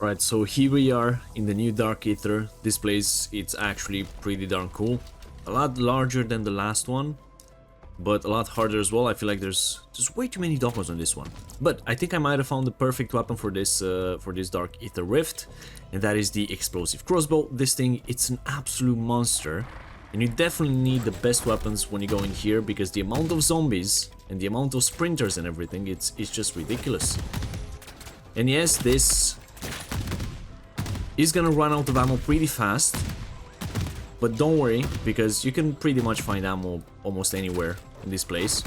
Right, so here we are in the new Dark Aether. This place, it's actually pretty darn cool. A lot larger than the last one, but a lot harder as well. I feel like there's just way too many doggos on this one. But I think I might have found the perfect weapon for this Dark Aether Rift, and that is the explosive crossbow. This thing, it's an absolute monster, and you definitely need the best weapons when you go in here, because the amount of zombies and the amount of sprinters and everything, it's just ridiculous. And yes, this is gonna run out of ammo pretty fast, but don't worry, because you can pretty much find ammo almost anywhere in this place.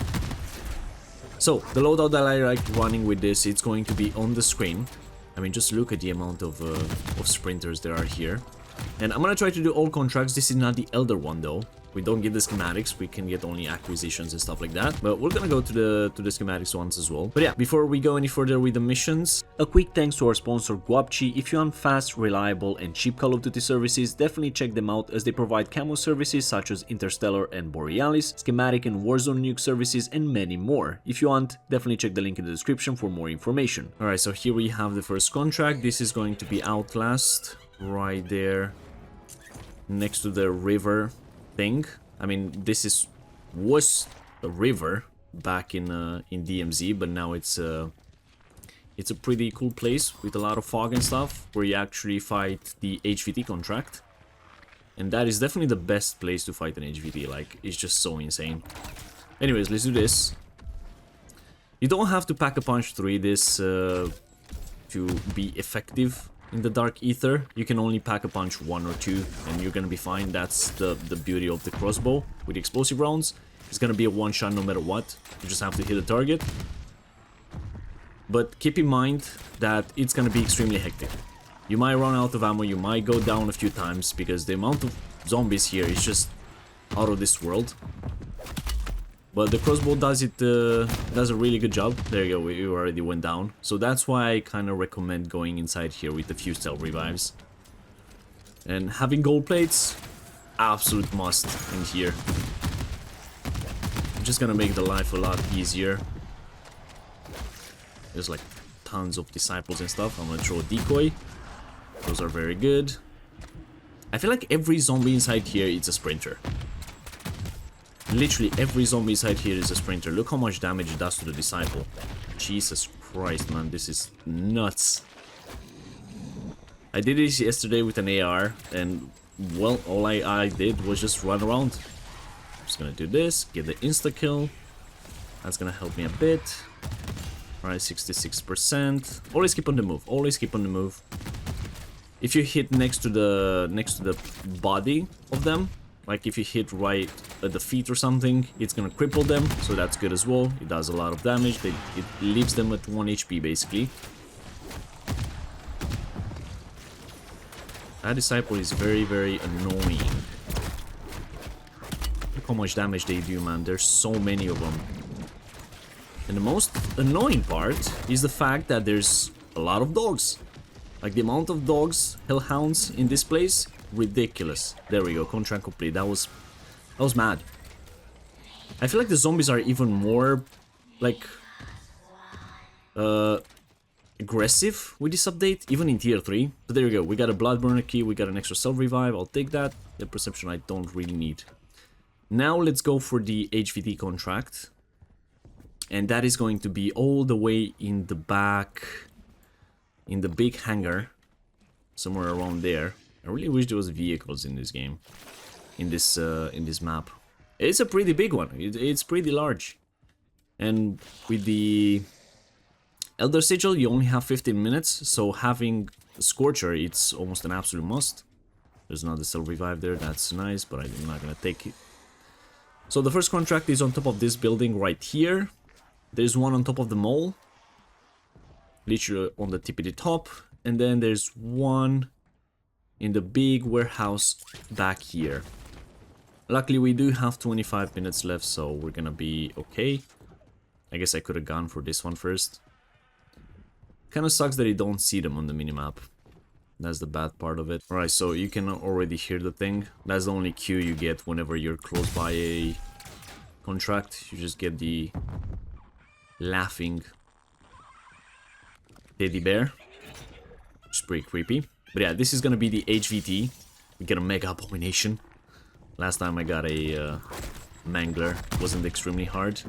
So the loadout that I like running with this, it's going to be on the screen. I mean, just look at the amount of sprinters there are here. And I'm gonna try to do all contracts. This is not the Elder one though. We don't get the schematics, we can get only acquisitions and stuff like that. But we're gonna go to the schematics ones as well. But yeah, before we go any further with the missions, a quick thanks to our sponsor Guapchi. If you want fast, reliable and cheap Call of Duty services, definitely check them out, as they provide camo services such as Interstellar and Borealis, schematic and Warzone nuke services, and many more. If you want, definitely check the link in the description for more information. Alright, so here we have the first contract. This is going to be Outlast, right there next to the river thing. I mean, this was a river back in DMZ, but now it's a pretty cool place with a lot of fog and stuff, where you actually fight the HVT contract, and that is definitely the best place to fight an HVT. Like, it's just so insane. Anyways, let's do this. You don't have to pack a punch 3 this to be effective in the Dark Aether. You can only pack a punch 1 or 2 and you're gonna be fine. That's the beauty of the crossbow with the explosive rounds. It's gonna be a one shot no matter what. You just have to hit the target. But keep in mind that it's gonna be extremely hectic. You might run out of ammo, you might go down a few times, because the amount of zombies here is just out of this world. But the crossbow does a really good job. There you go, we already went down. So that's why I kind of recommend going inside here with a few stealth revives. And having gold plates, absolute must in here. Just gonna make the life a lot easier. There's like tons of disciples and stuff. I'm gonna throw a decoy. Those are very good. I feel like every zombie inside here is a sprinter. Literally every zombie inside here is a sprinter. Look how much damage it does to the disciple. Jesus Christ, man, this is nuts. I did this yesterday with an AR, and well, all I did was just run around. I'm just gonna do this, get the insta kill. That's gonna help me a bit. Alright, 66%. Always keep on the move. Always keep on the move. If you hit next to the body of them, like if you hit right at the feet or something, it's gonna cripple them, so that's good as well. It does a lot of damage. It leaves them at 1 HP basically. That disciple is very, very annoying. Look how much damage they do, man. There's so many of them. And the most annoying part is the fact that there's a lot of dogs. Like, the amount of dogs, hellhounds in this place, ridiculous. There we go, contract complete. That was mad. I feel like the zombies are even more like aggressive with this update, even in tier 3. But there we go, we got a bloodburner key, we got an extra self revive. I'll take that. The perception I don't really need. Now let's go for the HVT contract, and that is going to be all the way in the back, in the big hangar, somewhere around there. I really wish there was vehicles in this game, in this map. It's a pretty big one. It's pretty large, and with the Elder Sigil, you only have 15 minutes, so having a Scorcher, it's almost an absolute must. There's another self revive there. That's nice, but I'm not gonna take it. So the first contract is on top of this building right here. There's one on top of the mall, literally on the tippity top, and then there's one in the big warehouse back here. Luckily we do have 25 minutes left, so we're gonna be okay. I guess I could have gone for this one first. Kinda sucks that you don't see them on the minimap. That's the bad part of it. Alright, so you can already hear the thing. That's the only cue you get whenever you're close by a contract. You just get the laughing teddy bear. which is pretty creepy. But yeah, this is gonna be the HVT. We get a Mega Abomination. Last time I got a Mangler. Wasn't extremely hard.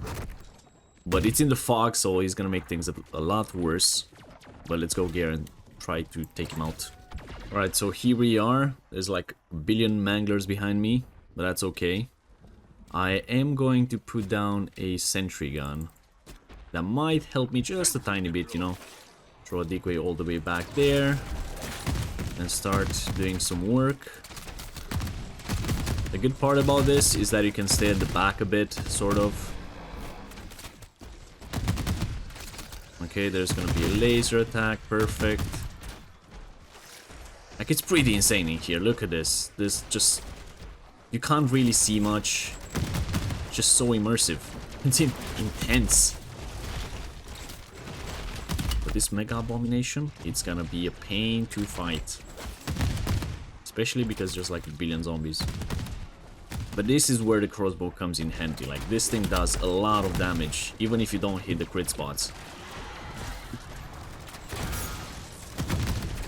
But it's in the fog, so he's gonna make things a lot worse. But let's go here and try to take him out. Alright, so here we are. There's like a billion Manglers behind me, but that's okay. I am going to put down a sentry gun. That might help me just a tiny bit, you know. Throw a decoy all the way back there. And start doing some work. The good part about this is that you can stay at the back a bit, sort of. Okay, there's gonna be a laser attack, perfect. Like, it's pretty insane in here, look at this. This just... You can't really see much. Just so immersive. It's intense. But this Mega Abomination, it's gonna be a pain to fight. Especially because there's like a billion zombies. But this is where the crossbow comes in handy. Like, this thing does a lot of damage, even if you don't hit the crit spots.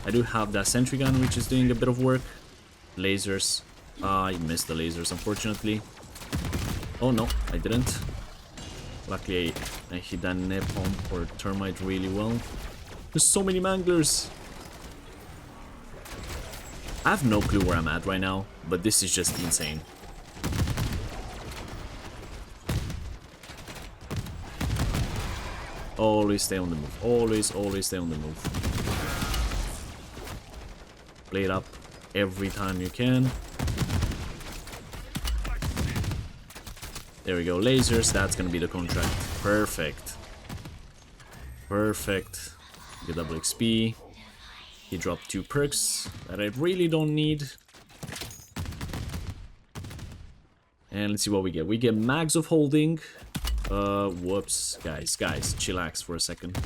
I do have that sentry gun, which is doing a bit of work. Lasers. I missed the lasers, unfortunately. Oh no, I didn't. Luckily, I hit that napalm or termite really well. There's so many Manglers. I have no clue where I'm at right now, but this is just insane. Always stay on the move. Always stay on the move. Play it up every time you can. There we go, lasers, that's gonna be the contract. Perfect. Perfect. Get double XP. He dropped 2 perks that I really don't need. And let's see what we get. We get Mags of Holding. Whoops. Guys, chillax for a second.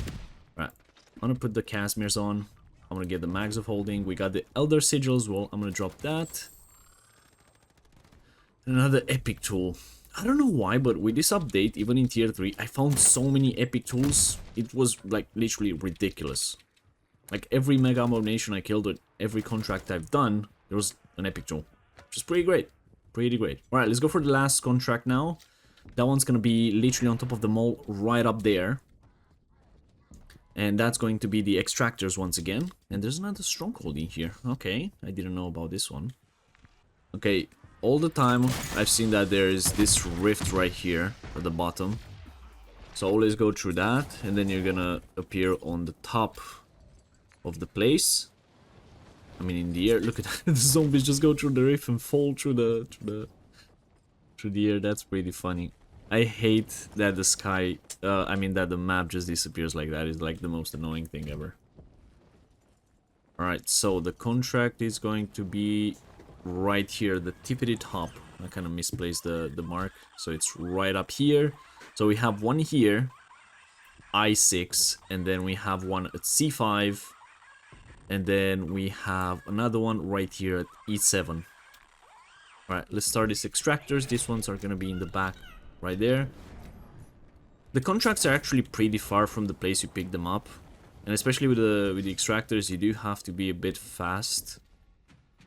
Alright, I'm gonna put the Casimirs on. I'm gonna get the Mags of Holding. We got the Elder Sigil as well. I'm gonna drop that. Another epic tool. I don't know why, but with this update, even in tier 3, I found so many epic tools. It was like literally ridiculous. Like every Mega Abomination I killed with every contract I've done, there was an epic tool. Which is pretty great. Pretty great. Alright, let's go for the last contract now. That one's gonna be literally on top of the mall, right up there. And that's going to be the Extractors once again. And there's another stronghold in here. Okay, I didn't know about this one. Okay, all the time I've seen that there is this rift right here at the bottom. So always go through that, and then you're gonna appear on the top of the place. I mean, in the air. Look at that. The zombies just go through the rift and fall through the air. That's pretty funny. I hate that the sky, I mean that the map just disappears like that. It's like the most annoying thing ever. Alright, so the contract is going to be right here, the tippity top. I kind of misplaced the mark, so it's right up here. So we have one here, I6, and then we have one at C5, and then we have another one right here at E7. Alright, let's start these Extractors. These ones are gonna be in the back right there. The contracts are actually pretty far from the place you pick them up, and especially with the Extractors, you do have to be a bit fast,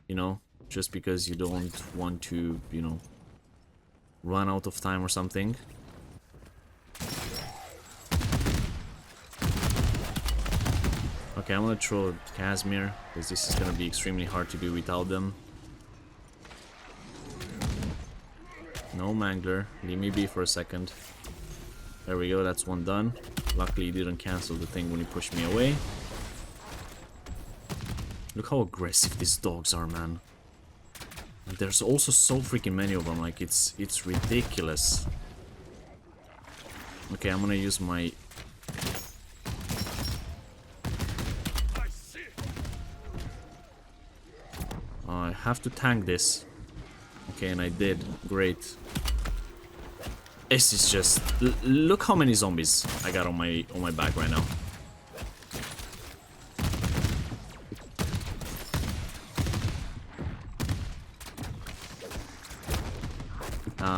you know, just because you don't want to, you know, run out of time or something. Okay, I'm gonna throw Casimir, because this is gonna be extremely hard to do without them. No Mangler. Leave me be for a second. There we go, that's one done. Luckily he didn't cancel the thing when he pushed me away. Look how aggressive these dogs are, man. And there's also so freaking many of them, like it's ridiculous. Okay, I'm gonna use my... I have to tank this. Okay, and I did. Great. This is just... Look how many zombies I got on my back right now.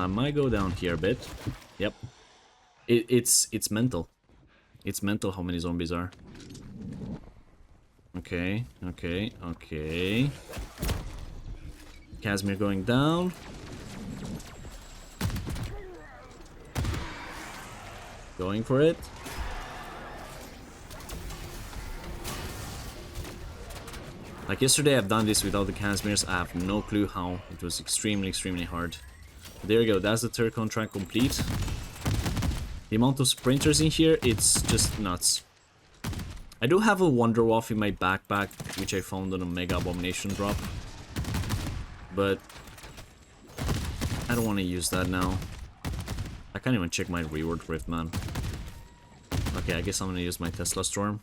Might go down here a bit. Yep. It's mental. It's mental how many zombies are. Okay, okay, okay. Casimir going down. Going for it. Like yesterday, I've done this without the Casimirs. I have no clue how. It was extremely hard. There you go. That's the third contract complete. The amount of sprinters in here, it's just nuts. I do have a Wonder Waff in my backpack, which I found on a Mega Abomination drop. But I don't want to use that now. I can't even check my reward rift, man. Okay, I guess I'm gonna use my Tesla Storm.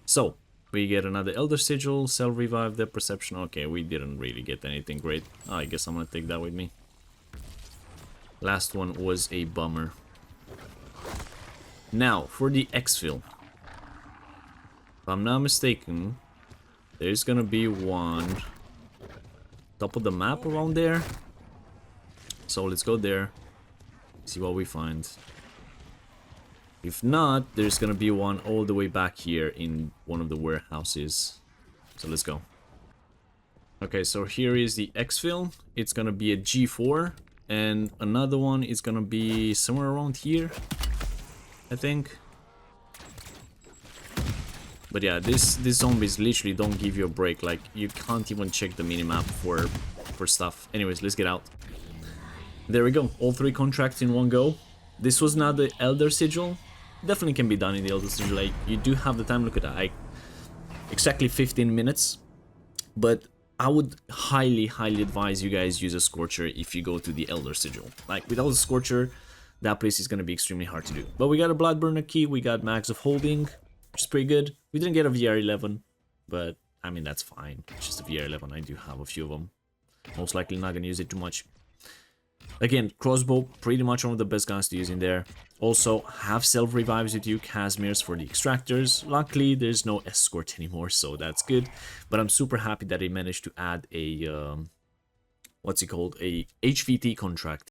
So, we get another Elder Sigil, Cell Revive, Depth Perception. Okay, we didn't really get anything great. Oh, I guess I'm gonna take that with me. Last one was a bummer. Now, for the exfil. If I'm not mistaken, there's gonna be one top of the map around there. So let's go there, see what we find. If not, there's gonna be one all the way back here in one of the warehouses. So let's go. Okay, so here is the exfil. It's gonna be a G4, and another one is gonna be somewhere around here, I think. But yeah, these zombies literally don't give you a break. Like, you can't even check the minimap for stuff. Anyways, let's get out. There we go, all three contracts in one go. This was not the Elder Sigil. Definitely can be done in the Elder Sigil. Like, you do have the time. Look at that, like exactly 15 minutes. But I would highly advise you guys use a Scorcher if you go to the Elder Sigil. Like, without a Scorcher, that place is going to be extremely hard to do. But we got a Bloodburner key, we got Mags of Holding, which is pretty good. We didn't get a VR11, but I mean, that's fine. It's just a VR11, I do have a few of them. Most likely not going to use it too much. Again, crossbow, pretty much one of the best guns to use in there. Also, have self-revives with you, Casimirs for the extractors. Luckily, there's no escort anymore, so that's good. But I'm super happy that they managed to add a, what's it called? A HVT contract